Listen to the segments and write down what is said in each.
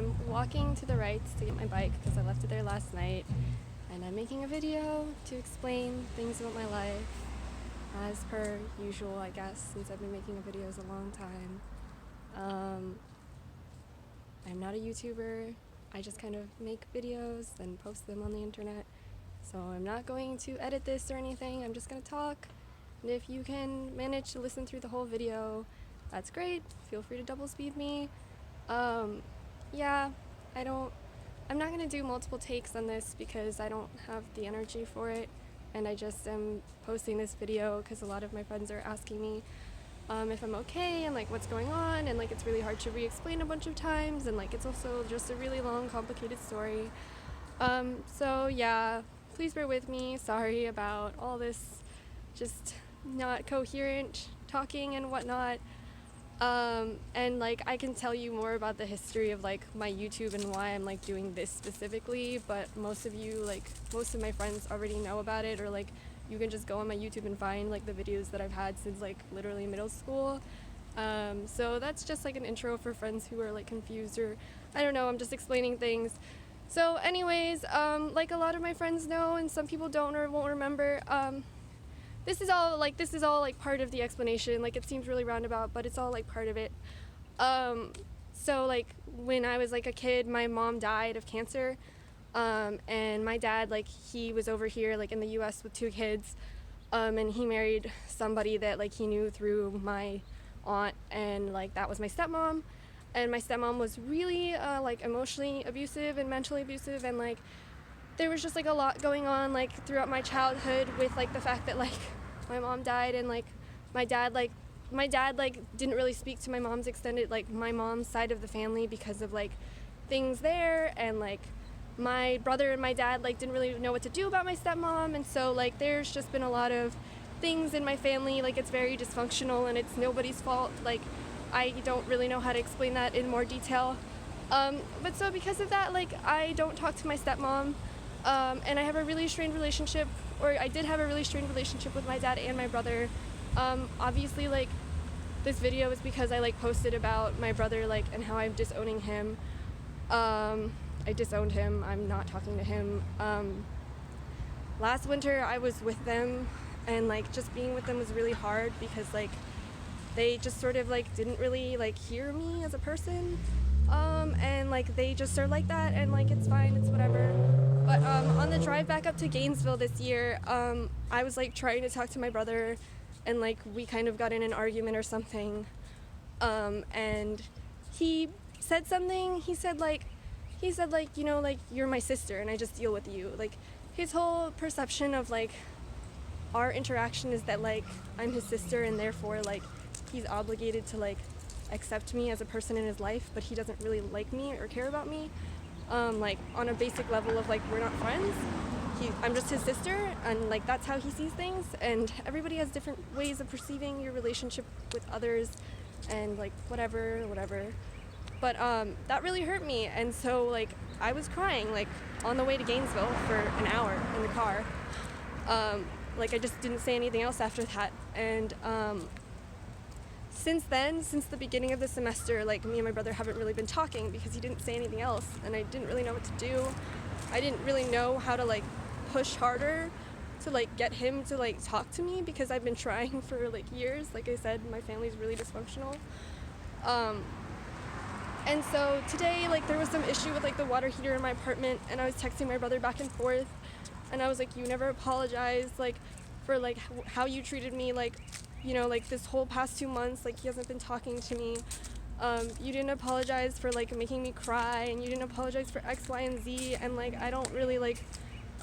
I'm walking to the Rights to get my bike because I left it there last night, and I'm making a video to explain things about my life, as per usual, I guess, since I've been making videos a long time. I'm not a YouTuber. I just kind of make videos and post them on the internet. So I'm not going to edit this or anything. I'm just going to talk. And if you can manage to listen through the whole video, that's great. Feel free to double speed me. Yeah, I'm not going to do multiple takes on this because I don't have the energy for it. And I just am posting this video because a lot of my friends are asking me if I'm okay and like what's going on, and like it's really hard to re-explain a bunch of times, and like it's also just a really long, complicated story. So yeah, please bear with me. Sorry about all this just not coherent talking and whatnot. And like I can tell you more about the history of like my YouTube and why I'm like doing this specifically, but most of my friends already know about it, or like you can just go on my YouTube and find like the videos that I've had since like literally middle school. So that's just like an intro for friends who are like confused, or I don't know, I'm just explaining things. So anyways, like a lot of my friends know and some people don't or won't remember, this is all like part of the explanation. Like it seems really roundabout, but it's all like part of it. So like when I was like a kid, my mom died of cancer. And my dad, like he was over here like in the US with 2 kids. And he married somebody that like he knew through my aunt, and like that was my stepmom. And my stepmom was really like emotionally abusive and mentally abusive, and like there was just like a lot going on like throughout my childhood with like the fact that like my mom died, and like my dad didn't really speak to my mom's extended, like my mom's side of the family, because of like things there, and like my brother and my dad like didn't really know what to do about my stepmom. And so like there's just been a lot of things in my family, like it's very dysfunctional and it's nobody's fault. Like I don't really know how to explain that in more detail. But so because of that, like I don't talk to my stepmom. And I have a really strained relationship, or I did have a really strained relationship with my dad and my brother. Obviously, like, this video is because I, like, posted about my brother, like, and how I'm disowning him. I disowned him. I'm not talking to him. Last winter, I was with them, and, like, just being with them was really hard because, like, they just sort of, like, didn't really, like, hear me as a person. And, like, they just are like that, and, like, it's fine, it's whatever. But on the drive back up to Gainesville this year, I was like trying to talk to my brother, and like we kind of got in an argument or something. And he said something. He said like, you know, like you're my sister and I just deal with you. Like his whole perception of like our interaction is that like I'm his sister and therefore like he's obligated to like accept me as a person in his life, but he doesn't really like me or care about me. Like on a basic level of like we're not friends. I'm just his sister, and like that's how he sees things, and everybody has different ways of perceiving your relationship with others, and like whatever. But that really hurt me, and so like I was crying like on the way to Gainesville for an hour in the car. Like I just didn't say anything else after that, and since then, since the beginning of the semester, like me and my brother haven't really been talking because he didn't say anything else, and I didn't really know what to do. I didn't really know how to like push harder to like get him to like talk to me, because I've been trying for like years. Like I said, my family's really dysfunctional. And so today, like there was some issue with like the water heater in my apartment, and I was texting my brother back and forth, and I was like, you never apologized like for like how you treated me, like, you know, like this whole past 2 months, like he hasn't been talking to me. You didn't apologize for like making me cry, and you didn't apologize for X, Y, and Z, and like I don't really like,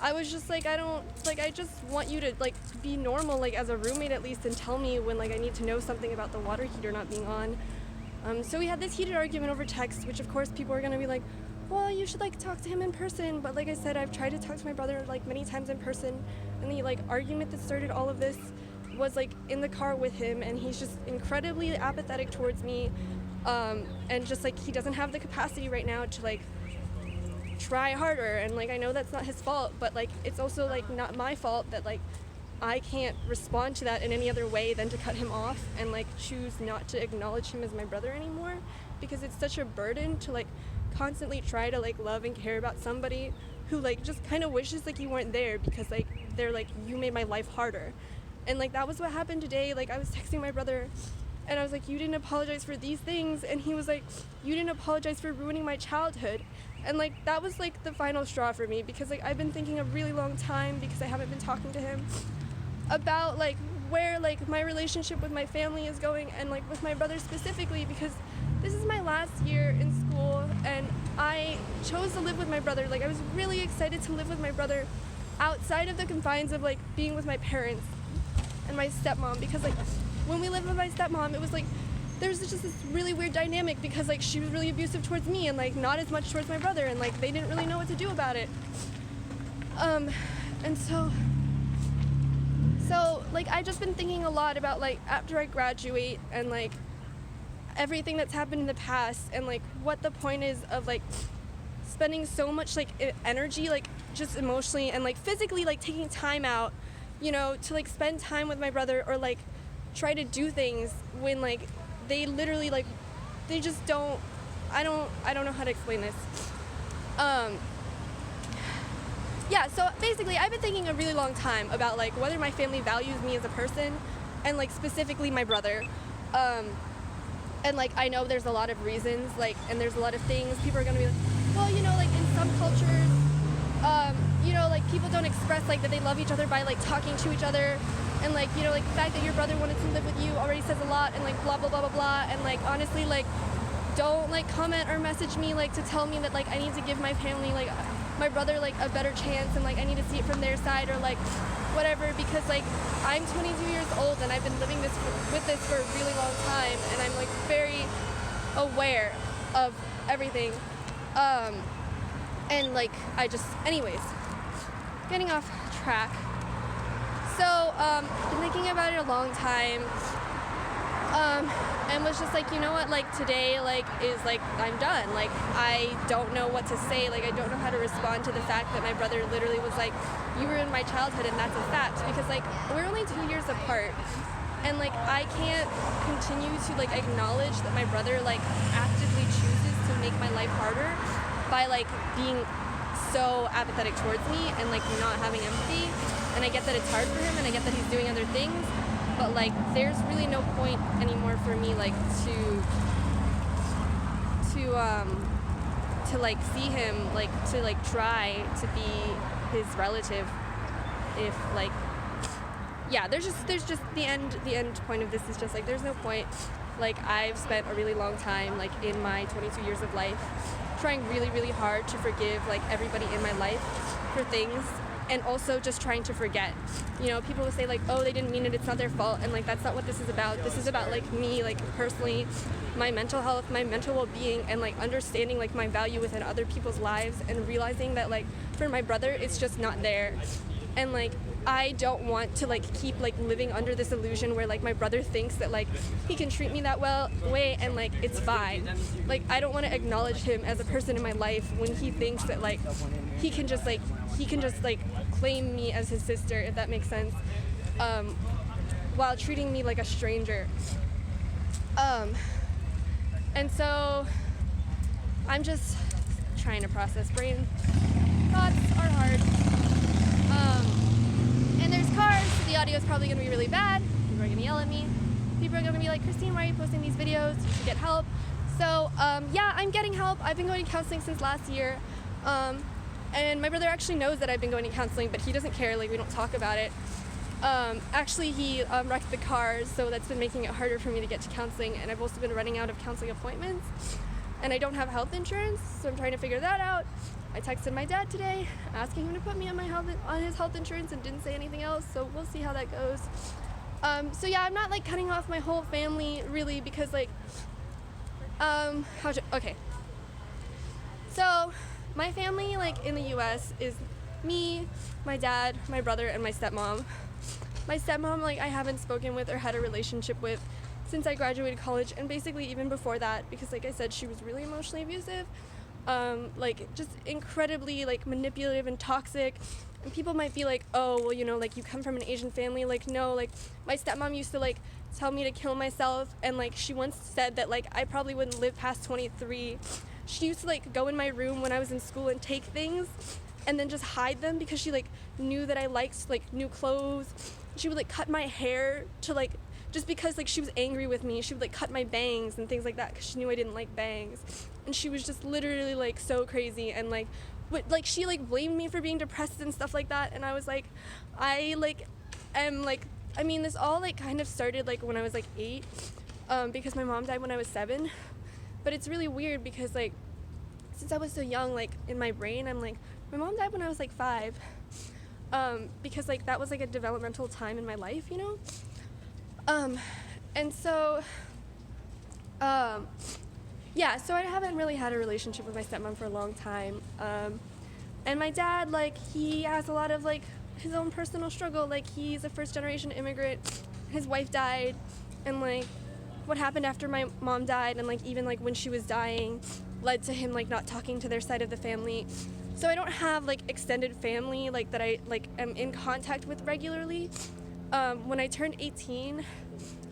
I was just like, I just want you to like be normal, like as a roommate at least, and tell me when like I need to know something about the water heater not being on. So we had this heated argument over text, which of course people are gonna be like, well, you should like talk to him in person. But like I said, I've tried to talk to my brother like many times in person, and the like argument that started all of this was like in the car with him, and he's just incredibly apathetic towards me, and just like he doesn't have the capacity right now to like try harder. And like I know that's not his fault, but like it's also like not my fault that like I can't respond to that in any other way than to cut him off and like choose not to acknowledge him as my brother anymore, because it's such a burden to like constantly try to like love and care about somebody who like just kind of wishes like you weren't there because like they're like, you made my life harder. And like that was what happened today. Like I was texting my brother and I was like, you didn't apologize for these things, and he was like, you didn't apologize for ruining my childhood. And like that was like the final straw for me, because like I've been thinking a really long time, because I haven't been talking to him about like where like my relationship with my family is going, and like with my brother specifically, because this is my last year in school and I chose to live with my brother. Like I was really excited to live with my brother outside of the confines of like being with my parents and my stepmom, because like when we lived with my stepmom, it was like there was just this really weird dynamic, because like she was really abusive towards me and like not as much towards my brother, and like they didn't really know what to do about it. And so like I just been thinking a lot about like after I graduate and like everything that's happened in the past, and like what the point is of like spending so much like energy, like just emotionally and like physically, like taking time out, you know, to like spend time with my brother, or like try to do things when like they literally like they just don't. I don't know how to explain this. Yeah, so basically I've been thinking a really long time about like whether my family values me as a person, and like specifically my brother. And like I know there's a lot of reasons, like, and there's a lot of things people are gonna be like, well, you know, like in some cultures, you know, like people don't express like that they love each other by like talking to each other, and like, you know, like the fact that your brother wanted to live with you already says a lot, and like blah blah blah blah blah. And like honestly, like don't like comment or message me like to tell me that like I need to give my family, like my brother, like a better chance, and like I need to see it from their side, or like whatever, because like I'm 22 years old and I've been living with this for a really long time, and I'm like very aware of everything. And like I just, anyways, getting off track. So been thinking about it a long time, and was just like, you know what, like today like is like I'm done. Like I don't know what to say. Like I don't know how to respond to the fact that my brother literally was like, you ruined my childhood, and that's a fact, because like we're only 2 years apart, and like I can't continue to like acknowledge that my brother like actively chooses to make my life harder by like being so apathetic towards me and like not having empathy. And I get that it's hard for him, and I get that he's doing other things, but like there's really no point anymore for me like to like see him, like to like try to be his relative, if like, yeah, there's just the end point of this is just like there's no point. Like I've spent a really long time like in my 22 years of life trying really really hard to forgive like everybody in my life for things, and also just trying to forget. You know, people will say like, oh, they didn't mean it, it's not their fault, and like that's not what this is about. This is about like me, like personally, my mental health, my mental well-being, and like understanding like my value within other people's lives, and realizing that like for my brother it's just not there. And like I don't want to like keep like living under this illusion where like my brother thinks that like he can treat me that way and like it's fine. Like I don't want to acknowledge him as a person in my life when he thinks that like he can just claim me as his sister, if that makes sense, while treating me like a stranger. And so I'm just trying to process. Brain thoughts are hard. And there's cars, so the audio is probably going to be really bad. People are going to yell at me. People are going to be like, Christine, why are you posting these videos? You should get help. So yeah, I'm getting help. I've been going to counseling since last year. And my brother actually knows that I've been going to counseling, but he doesn't care. Like, we don't talk about it. Actually, he wrecked the car, so that's been making it harder for me to get to counseling. And I've also been running out of counseling appointments. And I don't have health insurance, so I'm trying to figure that out. I texted my dad today, asking him to put me on his health insurance, and didn't say anything else, so we'll see how that goes. So yeah, I'm not like cutting off my whole family really, because like, okay. So my family like in the US is me, my dad, my brother, and my stepmom. My stepmom, like I haven't spoken with or had a relationship with since I graduated college, and basically even before that, because like I said, she was really emotionally abusive. Like just incredibly like manipulative and toxic. And people might be like, oh, well, you know, like you come from an Asian family. Like, no, like my stepmom used to like tell me to kill myself, and like she once said that like I probably wouldn't live past 23. she used to like go in my room when I was in school and take things and then just hide them because she like knew that I liked like new clothes. She would like cut my hair to like, just because like she was angry with me, she would like cut my bangs and things like that because she knew I didn't like bangs. And she was just literally like so crazy, and like she like blamed me for being depressed and stuff like that. And I was like, I like am like, I mean, this all like kind of started like when I was like 8, because my mom died when I was 7. But it's really weird because like since I was so young, like in my brain I'm like, my mom died when I was like 5, because like that was like a developmental time in my life, you know. And so yeah, so I haven't really had a relationship with my stepmom for a long time. And my dad, like, he has a lot of like his own personal struggle. Like, he's a first generation immigrant, his wife died, and like what happened after my mom died and like even like when she was dying led to him like not talking to their side of the family. So I don't have like extended family like that I like am in contact with regularly. When I turned 18,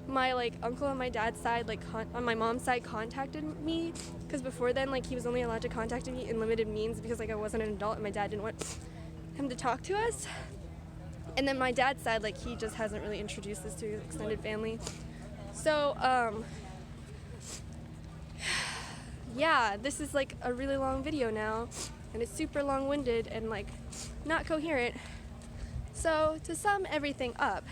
my like uncle on my dad's side, like on my mom's side, contacted me, because before then like he was only allowed to contact me in limited means because like I wasn't an adult and my dad didn't want him to talk to us. And then my dad's side, like he just hasn't really introduced us to his extended family. So yeah, this is like a really long video now, and it's super long-winded and like not coherent. So to sum everything up,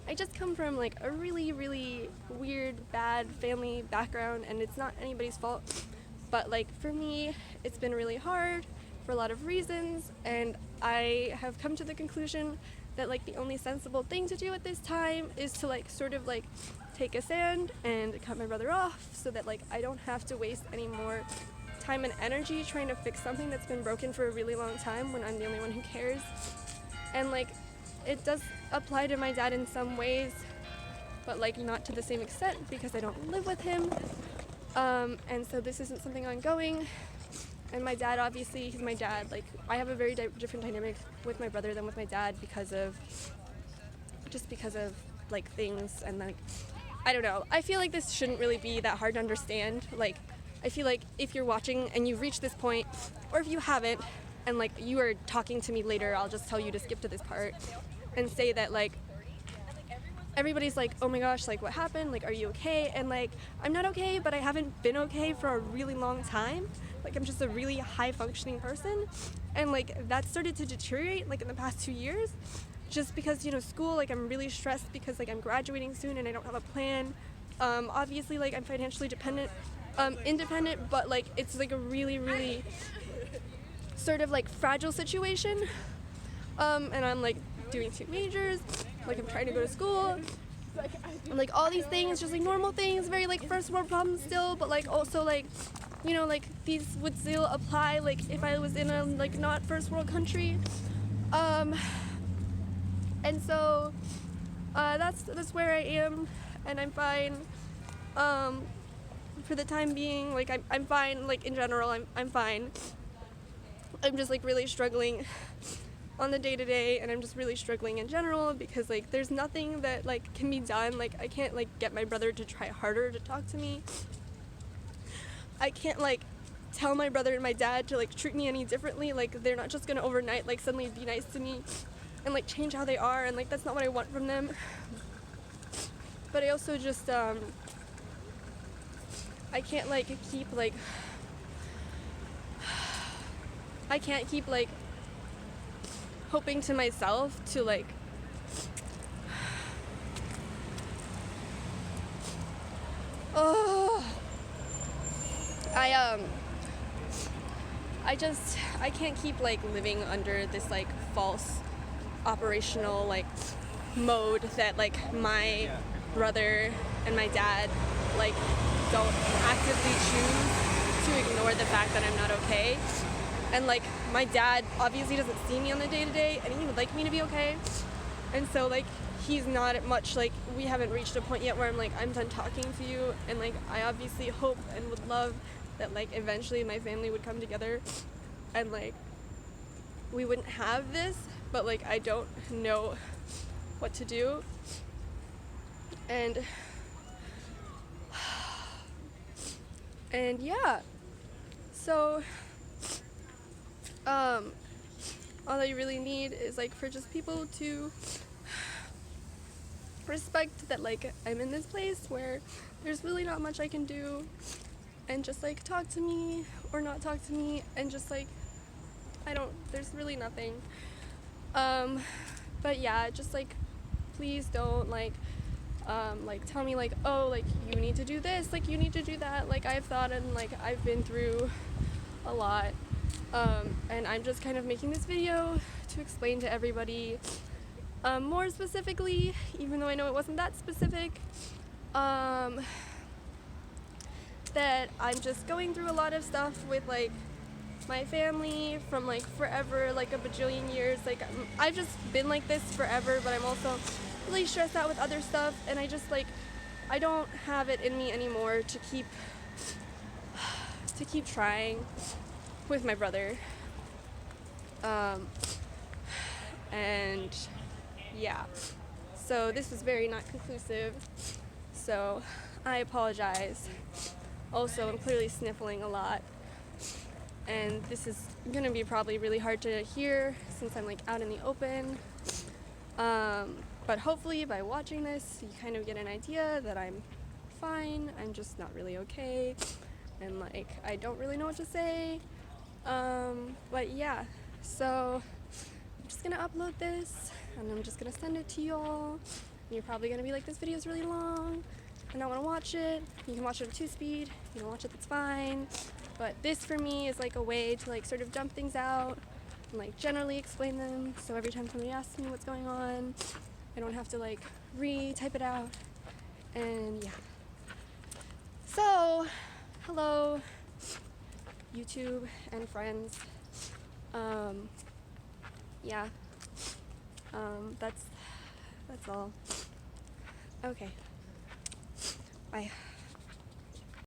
I just come from like a really, really weird, bad family background, and it's not anybody's fault. But like for me, it's been really hard for a lot of reasons, and I have come to the conclusion that like the only sensible thing to do at this time is to like sort of like take a stand and cut my brother off so that like I don't have to waste any more time and energy trying to fix something that's been broken for a really long time when I'm the only one who cares. And like it does apply to my dad in some ways, but like not to the same extent because I don't live with him. And so this isn't something ongoing. And my dad, obviously, he's my dad. Like I have a very different dynamic with my brother than with my dad because of like things, and like I don't know. I feel like this shouldn't really be that hard to understand. Like I feel like if you're watching and you've reached this point, or if you haven't, and like you are talking to me later, I'll just tell you to skip to this part and say that like everybody's like, oh my gosh, like what happened? Like, are you okay? And like, I'm not okay, but I haven't been okay for a really long time. Like, I'm just a really high functioning person. And like, that started to deteriorate like in the past 2 years, just because, you know, school, like I'm really stressed because like I'm graduating soon and I don't have a plan. Obviously, like I'm financially independent, but like it's like a really, really sort of like fragile situation. And I'm like doing 2 majors, like I'm trying to go to school, and like all these things, just like normal things, very like first world problems still, but like also like, you know, like these would still apply like if I was in a like not first world country. And so that's where I am, and I'm fine. For the time being, like I'm fine, like in general I'm fine. I'm just like really struggling on the day-to-day, and I'm just really struggling in general because like there's nothing that like can be done. Like I can't like get my brother to try harder to talk to me. I can't like tell my brother and my dad to like treat me any differently. Like they're not just gonna overnight like suddenly be nice to me and like change how they are, and like that's not what I want from them. But I also just I can't like keep like I can't keep like hoping to myself to like I can't keep like living under this like false operational like mode that like my brother and my dad like don't actively choose to ignore the fact that I'm not okay. And like my dad obviously doesn't see me on the day-to-day, and he would like me to be okay. And so like he's not at much, like we haven't reached a point yet where I'm like, I'm done talking to you. And like I obviously hope and would love that like eventually my family would come together and like we wouldn't have this, but like I don't know what to do. And yeah, So, all I really need is like for just people to respect that like I'm in this place where there's really not much I can do, and just like talk to me or not talk to me, and just like there's really nothing. But yeah, just like please don't like tell me like, oh, like you need to do this, like you need to do that. Like I've thought and like I've been through a lot, and I'm just kind of making this video to explain to everybody more specifically, even though I know it wasn't that specific, that I'm just going through a lot of stuff with like my family from like forever, like a bajillion years. Like I've just been like this forever, but I'm also really stressed out with other stuff, and I just like I don't have it in me anymore to keep trying with my brother. And yeah, so this was very not conclusive, so I apologize. Also, I'm clearly sniffling a lot, and this is gonna be probably really hard to hear since I'm like out in the open. But hopefully by watching this you kind of get an idea that I'm fine, I'm just not really okay, and like I don't really know what to say. But yeah, so I'm just gonna upload this and I'm just gonna send it to y'all, and you're probably gonna be like, this video is really long and I want to watch it. You can watch it at 2-speed, you don't watch it, that's fine. But this for me is like a way to like sort of dump things out and like generally explain them, so every time somebody asks me what's going on, I don't have to like re-type it out. And yeah, so hello YouTube and friends. Yeah, that's all. Okay, bye.